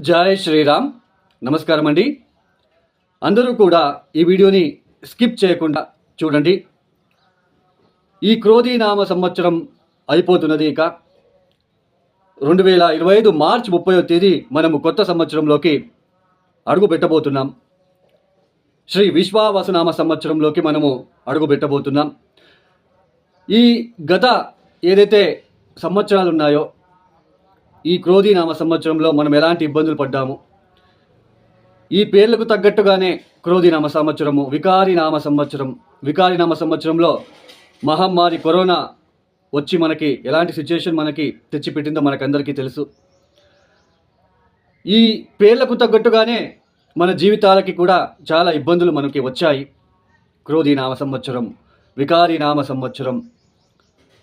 జై శ్రీరామ్. నమస్కారం అండి. అందరూ కూడా ఈ వీడియోని స్కిప్ చేయకుండా చూడండి. ఈ క్రోధీనామ సంవత్సరం అయిపోతున్నది. ఇక 2025 మార్చి 30వ తేదీ మనము కొత్త సంవత్సరంలోకి అడుగు పెట్టబోతున్నాం. శ్రీ విశ్వావసునామ సంవత్సరంలోకి మనము అడుగు పెట్టబోతున్నాం. ఈ గత ఏదైతే సంవత్సరాలు ఉన్నాయో, ఈ క్రోధీనామ సంవత్సరంలో మనం ఎలాంటి ఇబ్బందులు పడ్డాము, ఈ పేర్లకు తగ్గట్టుగానే క్రోధీనామ సంవత్సరము, వికారినామ సంవత్సరం. వికారినామ సంవత్సరంలో మహమ్మారి కరోనా వచ్చి మనకి ఎలాంటి సిచ్యుయేషన్ మనకి తెచ్చిపెట్టిందో మనకందరికీ తెలుసు. ఈ పేర్లకు తగ్గట్టుగానే మన జీవితాలకి కూడా చాలా ఇబ్బందులు మనకి వచ్చాయి. క్రోధీనామ సంవత్సరం, వికారినామ సంవత్సరం.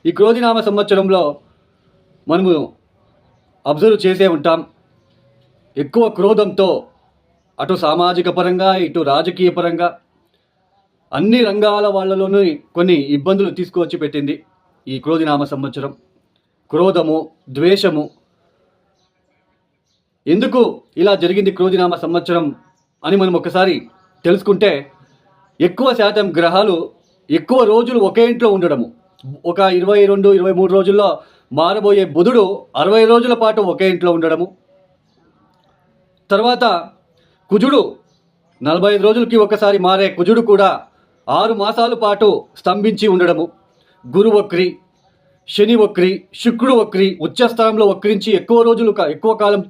ఈ క్రోధీనామ సంవత్సరంలో మనము అబ్జర్వ్ చేసే ఉంటాం, ఎక్కువ క్రోధంతో అటు సామాజిక పరంగా ఇటు రాజకీయ పరంగా అన్ని రంగాల వాళ్ళలోనూ కొన్ని ఇబ్బందులు తీసుకువచ్చి పెట్టింది ఈ క్రోధీనామ సంవత్సరం. క్రోధము, ద్వేషము. ఎందుకు ఇలా జరిగింది క్రోధీనామ సంవత్సరం అని మనం ఒకసారి తెలుసుకుంటే, ఎక్కువ శాతం గ్రహాలు ఎక్కువ రోజులు ఒకే ఇంట్లో ఉండడము. ఒక 22-23 రోజుల్లో మారబోయే బుధుడు 60 రోజుల పాటు ఒకే ఇంట్లో ఉండడము. తర్వాత కుజుడు 45 రోజులకి ఒకసారి మారే కుజుడు కూడా 6 మాసాల పాటు స్తంభించి ఉండడము. గురు వక్రి, శని వక్రి, శుక్రుడు వక్రి, ఉచ్చస్థానంలో వక్రించి ఎక్కువ రోజులు ఎక్కువ కాలం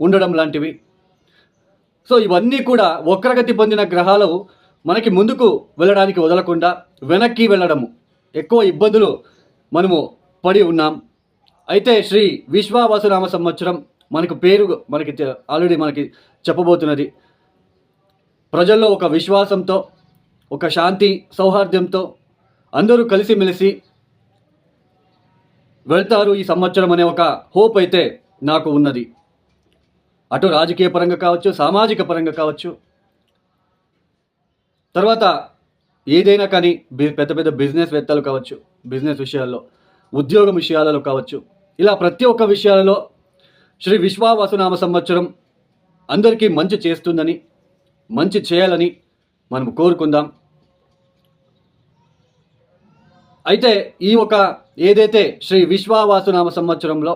ఉండడం లాంటివి. సో ఇవన్నీ కూడా వక్రగతి పొందిన గ్రహాలు మనకి ముందుకు వెళ్ళడానికి వదలకుండా వెనక్కి వెళ్ళడము, ఎక్కువ ఇబ్బందులు మనము పడి ఉన్నాం. అయితే శ్రీ విశ్వావసునామ సంవత్సరం మనకు పేరు ఆల్రెడీ మనకి చెప్పబోతున్నది. ప్రజల్లో ఒక విశ్వాసంతో, ఒక శాంతి సౌహార్దంతో అందరూ కలిసిమెలిసి వెళ్తారు ఈ సంవత్సరం అనే ఒక హోప్ అయితే నాకు ఉన్నది. అటు రాజకీయ పరంగా కావచ్చు, సామాజిక పరంగా కావచ్చు, తర్వాత ఏదైనా కానీ పెద్ద పెద్ద బిజినెస్ వేత్తలు కావచ్చు, బిజినెస్ విషయాల్లో, ఉద్యోగం విషయాలలో కావచ్చు, ఇలా ప్రతి ఒక్క విషయాలలో శ్రీ విశ్వావసునామ సంవత్సరం అందరికీ మంచి చేస్తుందని, మంచి చేయాలని మనం కోరుకుందాం. అయితే ఈ ఒక ఏదైతే శ్రీ విశ్వావసునామ సంవత్సరంలో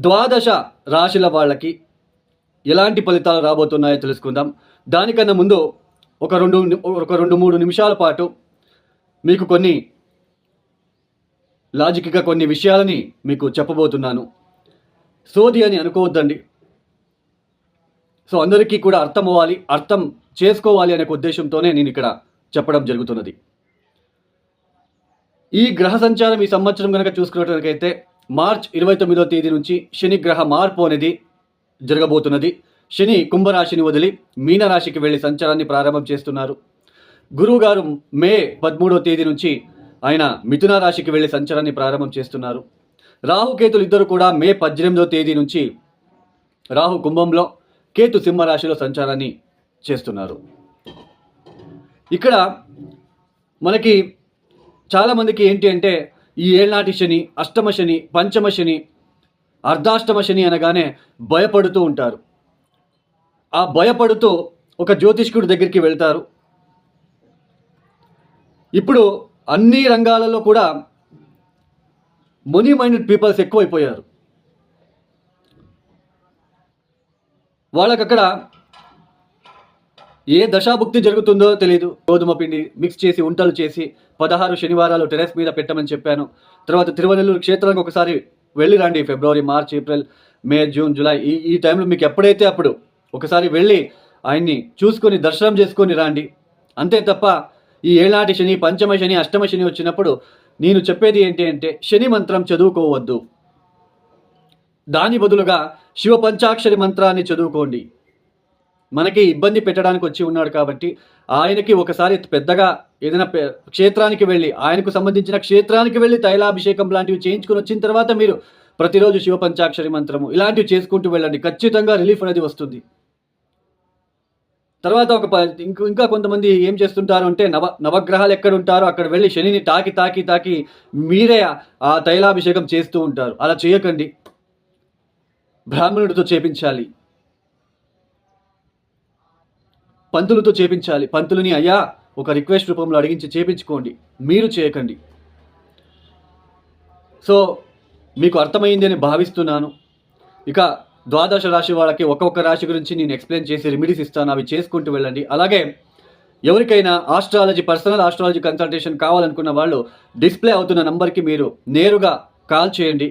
12 రాశుల వాళ్ళకి ఎలాంటి ఫలితాలు రాబోతున్నాయో తెలుసుకుందాం. దానికన్నా ముందు ఒక 2-3 నిమిషాల పాటు మీకు కొన్ని లాజిక్గా కొన్ని విషయాలని మీకు చెప్పబోతున్నాను. సోది అని అనుకోవద్దండి. సో అందరికీ కూడా అర్థం అవ్వాలి, అర్థం చేసుకోవాలి అనే ఉద్దేశంతోనే నేను ఇక్కడ చెప్పడం జరుగుతున్నది. ఈ గ్రహ సంచారం ఈ సంవత్సరం కనుక చూసుకున్నట్లయితే మార్చ్ 29వ తేదీ నుంచి శని గ్రహ మార్పు అనేది జరగబోతున్నది. శని కుంభరాశిని వదిలి మీనరాశికి వెళ్ళి సంచారాన్ని ప్రారంభం చేస్తున్నారు. గురువు గారు మే 13వ తేదీ నుంచి ఆయన మిథున రాశికి వెళ్ళి సంచారాన్ని ప్రారంభం చేస్తున్నారు. రాహుకేతులు ఇద్దరు కూడా మే 18వ తేదీ నుంచి రాహు కుంభంలో, కేతు సింహరాశిలో సంచారాన్ని చేస్తున్నారు. ఇక్కడ మనకి చాలామందికి ఏంటి అంటే, ఈ ఏళ్నాటి శని, అష్టమ శని, పంచమ శని, అర్ధాష్టమ శని అనగానే భయపడుతూ ఉంటారు. ఆ భయపడుతూ ఒక జ్యోతిష్కుడి దగ్గరికి వెళ్తారు. ఇప్పుడు అన్ని రంగాలలో కూడా మనీ మైండెడ్ పీపుల్స్ ఎక్కువైపోయారు. వాళ్ళకక్కడ ఏ దశాభుక్తి జరుగుతుందో తెలియదు. గోధుమ పిండి మిక్స్ చేసి ఉంటలు చేసి 16 శనివారాలు టెరెస్ మీద పెట్టమని చెప్పాను. తర్వాత తిరువనెల్లూరు క్షేత్రానికి ఒకసారి వెళ్ళి రండి. ఫిబ్రవరి, మార్చ్, ఏప్రిల్, మే, జూన్, జూలై ఈ టైంలో మీకు ఎప్పుడైతే అప్పుడు ఒకసారి వెళ్ళి ఆయన్ని చూసుకొని దర్శనం చేసుకొని రండి. అంతే తప్ప ఈ ఏళ్నాటి శని, పంచమ శని, అష్టమ శని వచ్చినప్పుడు నేను చెప్పేది ఏంటి అంటే, శని మంత్రం చదువుకోవద్దు. దాని బదులుగా శివ పంచాక్షరి మంత్రాన్ని చదువుకోండి. మనకి ఇబ్బంది పెట్టడానికి వచ్చి ఉన్నాడు కాబట్టి ఆయనకి ఒకసారి పెద్దగా ఏదైనా క్షేత్రానికి వెళ్ళి, ఆయనకు సంబంధించిన క్షేత్రానికి వెళ్ళి తైలాభిషేకం లాంటివి చేయించుకొని వచ్చిన తర్వాత మీరు ప్రతిరోజు శివ పంచాక్షరి మంత్రము ఇలాంటివి చేసుకుంటూ వెళ్ళండి. ఖచ్చితంగా రిలీఫ్ అనేది వస్తుంది. తర్వాత ఇంకా కొంతమంది ఏం చేస్తుంటారు అంటే, నవగ్రహాలు ఎక్కడ ఉంటారో అక్కడ వెళ్ళి శనిని తాకి మీరే ఆ తైలాభిషేకం చేస్తూ ఉంటారు. అలా చేయకండి. బ్రాహ్మణుడితో చేపించాలి. పంతులతో చేపించాలి. పంతులని అయ్యా ఒక రిక్వెస్ట్ రూపంలో అడిగించి చేపించుకోండి, మీరు చేయకండి. సో మీకు అర్థమైంది అని భావిస్తున్నాను. ఇక ద్వాదశ రాశి వాళ్ళకి ఒక్కొక్క రాశి గురించి నేను ఎక్స్ప్లెయిన్ చేసి రెమెడీస్ ఇస్తాను, అవి చేసుకుంటూ వెళ్ళండి. అలాగే ఎవరికైనా ఆస్ట్రాలజీ, పర్సనల్ ఆస్ట్రాలజీ కన్సల్టేషన్ కావాలనుకున్న వాళ్ళు డిస్ప్లే అవుతున్న నంబర్కి మీరు నేరుగా కాల్ చేయండి.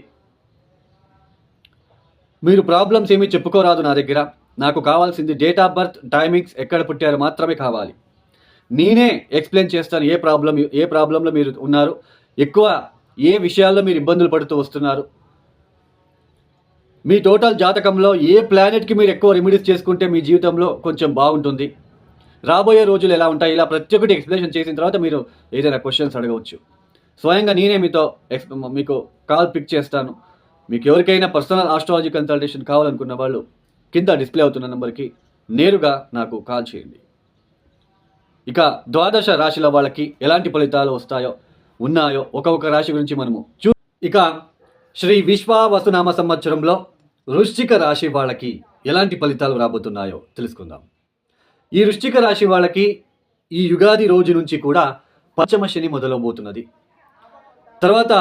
మీరు ప్రాబ్లమ్స్ ఏమీ చెప్పుకోరాదు నా దగ్గర. నాకు కావాల్సింది డేట్ ఆఫ్ బర్త్, టైమింగ్స్, ఎక్కడ పుట్టారు మాత్రమే కావాలి. నేనే ఎక్స్ప్లెయిన్ చేస్తాను ఏ ప్రాబ్లంలో మీరు ఉన్నారు, ఎక్కువ ఏ విషయాల్లో మీరు ఇబ్బందులు పడుతూ వస్తున్నారు, మీ టోటల్ జాతకంలో ఏ ప్లానెట్కి మీరు ఎక్కువ రెమెడీస్ చేసుకుంటే మీ జీవితంలో కొంచెం బాగుంటుంది, రాబోయే రోజులు ఎలా ఉంటాయి, ఇలా ప్రతి ఒక్కటి ఎక్స్ప్లెనేషన్ చేసిన తర్వాత మీరు ఏదైనా క్వశ్చన్స్ అడగవచ్చు. స్వయంగా నేనే మీకు కాల్ పిక్ చేస్తాను. మీకు ఎవరికైనా పర్సనల్ ఆస్ట్రాలజీ కన్సల్టేషన్ కావాలనుకున్న వాళ్ళు కింద డిస్ప్లే అవుతున్న నెంబర్కి నేరుగా నాకు కాల్ చేయండి. ఇక ద్వాదశ రాశిల వాళ్ళకి ఎలాంటి ఫలితాలు ఉన్నాయో ఒక్కొక్క రాశి గురించి మనము ఇక శ్రీ విశ్వావసునామ సంవత్సరంలో వృశ్చిక రాశి వాళ్ళకి ఎలాంటి ఫలితాలు రాబోతున్నాయో తెలుసుకుందాం. ఈ వృశ్చిక రాశి వాళ్ళకి ఈ యుగాది రోజు నుంచి కూడా పంచమ శని మొదలవబోతున్నది. తర్వాత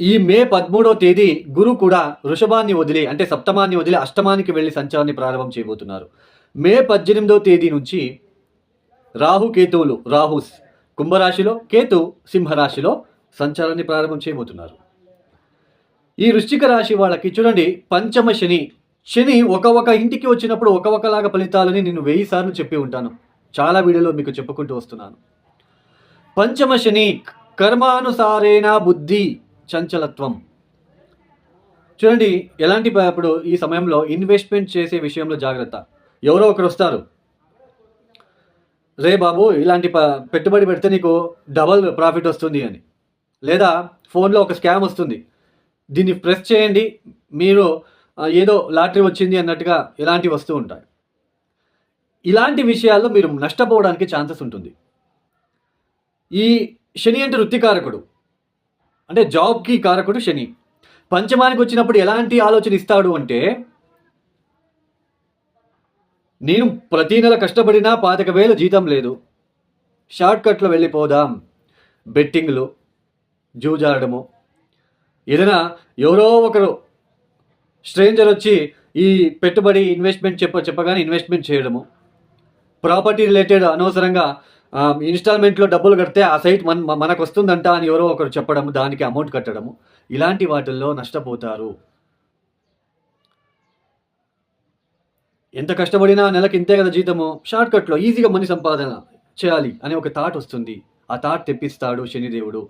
ఈ మే 13వ తేదీ గురు కూడా వృషభాన్ని వదిలి, అంటే సప్తమాన్ని వదిలి అష్టమానికి వెళ్ళి సంచారాన్ని ప్రారంభం చేయబోతున్నారు. మే 18వ తేదీ నుంచి రాహు కుంభరాశిలో, కేతు సింహరాశిలో సంచారాన్ని ప్రారంభం చేయబోతున్నారు. ఈ వృశ్చిక రాశి వాళ్ళకి చూడండి, పంచమ శని ఒక ఇంటికి వచ్చినప్పుడు ఒకలాగా ఫలితాలని నేను 1000 సార్లు చెప్పి ఉంటాను, చాలా వీడియోలో మీకు చెప్పుకుంటూ వస్తున్నాను. పంచమ శని కర్మానుసారేణ బుద్ధి చంచలత్వం. చూడండి ఎలాంటి ఇప్పుడు ఈ సమయంలో ఇన్వెస్ట్మెంట్ చేసే విషయంలో జాగ్రత్త. ఎవరో ఒకరు వస్తారు, రే బాబు ఇలాంటి పెట్టుబడి పెడితే నీకు డబల్ ప్రాఫిట్ వస్తుంది అని, లేదా ఫోన్లో ఒక స్కామ్ వస్తుంది, దీన్ని ప్రెస్ చేయండి మీరు ఏదో లాటరీ వచ్చింది అన్నట్టుగా ఇలాంటివి వస్తూ ఉంటాయి. ఇలాంటి విషయాల్లో మీరు నష్టపోవడానికి ఛాన్సెస్ ఉంటుంది. ఈ శని అంటే వృత్తికారకుడు, అంటే జాబ్కి కారకుడు శని. పంచమానికి వచ్చినప్పుడు ఎలాంటి ఆలోచన ఇస్తాడు అంటే, నేను ప్రతి నెల కష్టపడినా 25,000 జీతం లేదు, షార్ట్కట్లో వెళ్ళిపోదాం, బెట్టింగ్లు, జూజాడము, ఏదైనా ఎవరో ఒకరు స్ట్రేంజర్ వచ్చి ఈ పెట్టుబడి ఇన్వెస్ట్మెంట్ చెప్పగానే ఇన్వెస్ట్మెంట్ చేయడము, ప్రాపర్టీ రిలేటెడ్ అనవసరంగా ఇన్స్టాల్మెంట్లో డబ్బులు కడితే ఆ సైట్ మనకు వస్తుందంట అని ఎవరో ఒకరు చెప్పడము, దానికి అమౌంట్ కట్టడము, ఇలాంటి వాటిల్లో నష్టపోతారు. ఎంత కష్టపడినా నెలకి ఇంతే కదా జీతము, షార్ట్కట్లో ఈజీగా మనీ సంపాదన చేయాలి అని ఒక థాట్ వస్తుంది. ఆ థాట్ తెప్పిస్తాడు శనిదేవుడు.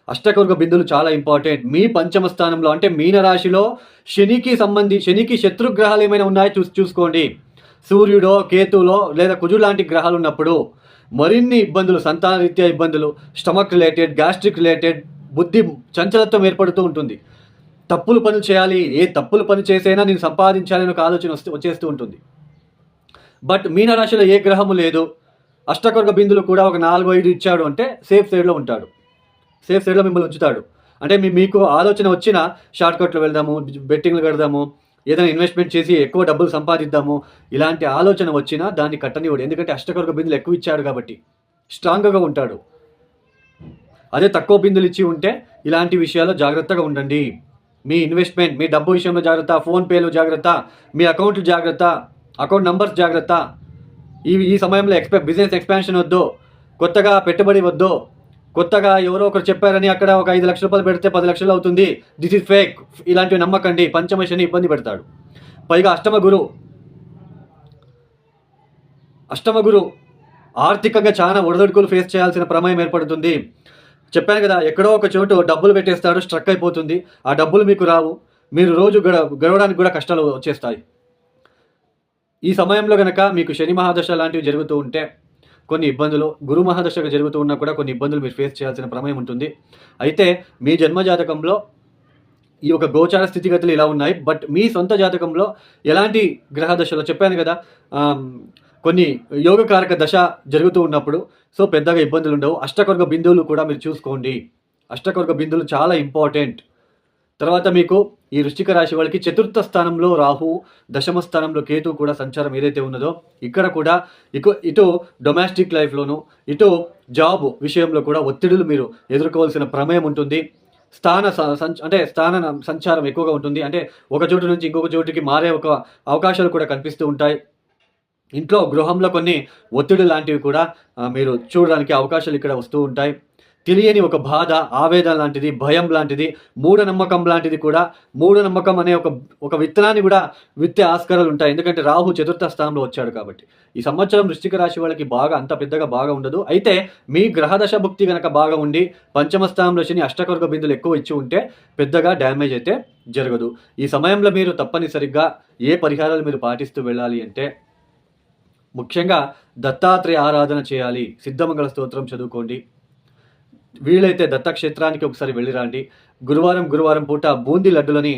అష్టకవర్గ బిందులు చాలా ఇంపార్టెంట్. మీ పంచమ స్థానంలో అంటే మీనరాశిలో శనికి శత్రుగ్రహాలు ఏమైనా ఉన్నాయో చూసుకోండి. సూర్యుడో, కేతులో లేదా కుజుడు లాంటి గ్రహాలు ఉన్నప్పుడు మరిన్ని ఇబ్బందులు, సంతాన రీత్యా ఇబ్బందులు, స్టమక్ రిలేటెడ్, గ్యాస్ట్రిక్ రిలేటెడ్, బుద్ధి చంచలత్వం ఏర్పడుతూ ఉంటుంది. తప్పులు పనులు చేయాలి, ఏ తప్పులు పని చేసైనా నేను సంపాదించాలని ఒక ఆలోచన వచ్చేస్తూ ఉంటుంది. బట్ మీనరాశిలో ఏ గ్రహము లేదు, అష్టకవర్గ బిందులు కూడా ఒక 4-5 ఇచ్చాడు అంటే సేఫ్ సైడ్లో ఉంటాడు, సేఫ్ సైడ్లో మిమ్మల్ని ఉంచుతాడు. అంటే మీకు ఆలోచన వచ్చిన షార్ట్కట్లో వెళ్దాము, బెట్టింగ్లు కడదాము, ఏదైనా ఇన్వెస్ట్మెంట్ చేసి ఎక్కువ డబ్బులు సంపాదిద్దాము, ఇలాంటి ఆలోచన వచ్చినా దాన్ని కట్టనివ్వడు. ఎందుకంటే అష్టకవర్గ బిందులు ఎక్కువ ఇచ్చాడు కాబట్టి స్ట్రాంగ్గా ఉంటాడు. అదే తక్కువ బిందులు ఇచ్చి ఉంటే ఇలాంటి విషయాల్లో జాగ్రత్తగా ఉండండి. మీ ఇన్వెస్ట్మెంట్, మీ డబ్బు విషయంలో జాగ్రత్త, ఫోన్పేలు జాగ్రత్త, మీ అకౌంట్లు జాగ్రత్త, అకౌంట్ నంబర్స్ జాగ్రత్త. ఈ సమయంలో బిజినెస్ ఎక్స్పాన్షన్ వద్దు, కొత్తగా పెట్టుబడి వద్దు, కొత్తగా ఎవరో ఒకరు చెప్పారని అక్కడ ఒక 5 లక్షల రూపాయలు పెడితే 10 లక్షలు అవుతుంది, దిస్ ఇస్ ఫేక్, ఇలాంటివి నమ్మకండి. పంచమ శని ఇబ్బంది పెడతాడు. పైగా అష్టమ గురు ఆర్థికంగా చాలా ఒడిదొడుకులు ఫేస్ చేయాల్సిన ప్రమేయం ఏర్పడుతుంది. చెప్పాను కదా, ఎక్కడో ఒక చోటు డబ్బులు పెట్టేస్తాడు, స్ట్రక్ అయిపోతుంది, ఆ డబ్బులు మీకు రావు, మీరు రోజు గడవడానికి కూడా కష్టాలు వచ్చేస్తాయి. ఈ సమయంలో కనుక మీకు శని మహాదశ లాంటివి జరుగుతూ ఉంటే కొన్ని ఇబ్బందులు, గురు మహాదశగా జరుగుతూ ఉన్నా కూడా కొన్ని ఇబ్బందులు మీరు ఫేస్ చేయాల్సిన ప్రమేయం ఉంటుంది. అయితే మీ జన్మజాతకంలో ఈ ఒక గోచార స్థితిగతులు ఇలా ఉన్నాయి. బట్ మీ సొంత జాతకంలో ఎలాంటి గ్రహ దశలో చెప్పాను కదా, కొన్ని యోగకారక దశ జరుగుతూ ఉన్నప్పుడు సో పెద్దగా ఇబ్బందులు ఉండవు. అష్టకవర్గ బిందువులు కూడా మీరు చూసుకోండి. అష్టకవర్గ బిందువులు చాలా ఇంపార్టెంట్. తర్వాత మీకు ఈ వృశ్చిక రాశి వాళ్ళకి చతుర్థ స్థానంలో రాహు, దశమ స్థానంలో కేతు కూడా సంచారం ఏదైతే ఉన్నదో ఇక్కడ కూడా ఇటు డొమెస్టిక్ లైఫ్‌లోను, ఇటు జాబ్ విషయంలో కూడా ఒత్తిడులు మీరు ఎదుర్కోవాల్సిన ప్రమేయం ఉంటుంది. స్థాన సంచారం ఎక్కువగా ఉంటుంది. అంటే ఒక చోటు నుంచి ఇంకొక చోటుకి మారే ఒక అవకాశాలు కూడా కనిపిస్తూ ఉంటాయి. ఇంట్లో గృహంలో కొన్ని ఒత్తిడి లాంటివి కూడా మీరు చూడడానికి అవకాశాలు ఇక్కడ వస్తూ ఉంటాయి. తెలియని ఒక బాధ, ఆవేదన లాంటిది, భయం లాంటిది, మూఢనమ్మకం లాంటిది కూడా మూఢనమ్మకం అనే ఒక విత్తనాన్ని కూడా విత్తే ఆస్కారాలు ఉంటాయి. ఎందుకంటే రాహు చతుర్థ స్థానంలో వచ్చాడు కాబట్టి. ఈ సంవత్సరం వృశ్చిక రాశి వాళ్ళకి అంత పెద్దగా బాగా ఉండదు. అయితే మీ గ్రహదశ భుక్తి గనక బాగా ఉండి పంచమ స్థానంలో శని అష్టకర్గ బిందులు ఎక్కువ ఇచ్చి ఉంటే పెద్దగా డ్యామేజ్ అయితే జరగదు. ఈ సమయంలో మీరు తప్పనిసరిగా ఏ పరిహారాలు మీరు పాటిస్తూ వెళ్ళాలి అంటే ముఖ్యంగా దత్తాత్రేయ ఆరాధన చేయాలి. సిద్ధమంగళ స్తోత్రం చదువుకోండి. వీలైతే దత్తక్షేత్రానికి ఒకసారి వెళ్ళిరండి. గురువారం పూట బూందీ లడ్డులని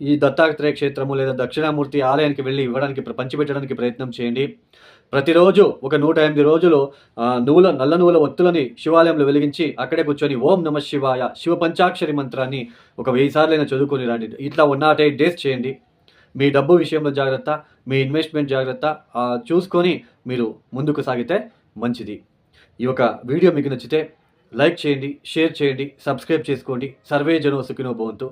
ఈ దత్తాత్రేయ క్షేత్రము లేదా దక్షిణామూర్తి ఆలయానికి వెళ్ళి పంచిపెట్టడానికి ప్రయత్నం చేయండి. ప్రతిరోజు ఒక 108 రోజులు నల్ల నువ్వుల ఒత్తులని శివాలయంలో వెలిగించి అక్కడే కూర్చొని ఓం నమః శివాయ శివ పంచాక్షరి మంత్రాన్ని ఒక 1000 సార్లైనా చదువుకొని రండి. ఇట్లా 108 డేస్ చేయండి. మీ డబ్బు విషయంలో జాగ్రత్త, మీ ఇన్వెస్ట్మెంట్ జాగ్రత్త చూసుకొని మీరు ముందుకు సాగితే మంచిది. ఈ యొక్క వీడియో మీకు నచ్చితే లైక్ చేయండి, షేర్ చేయండి, సబ్స్క్రైబ్ చేసుకోండి. సర్వే జనో సుఖినో భవంతు.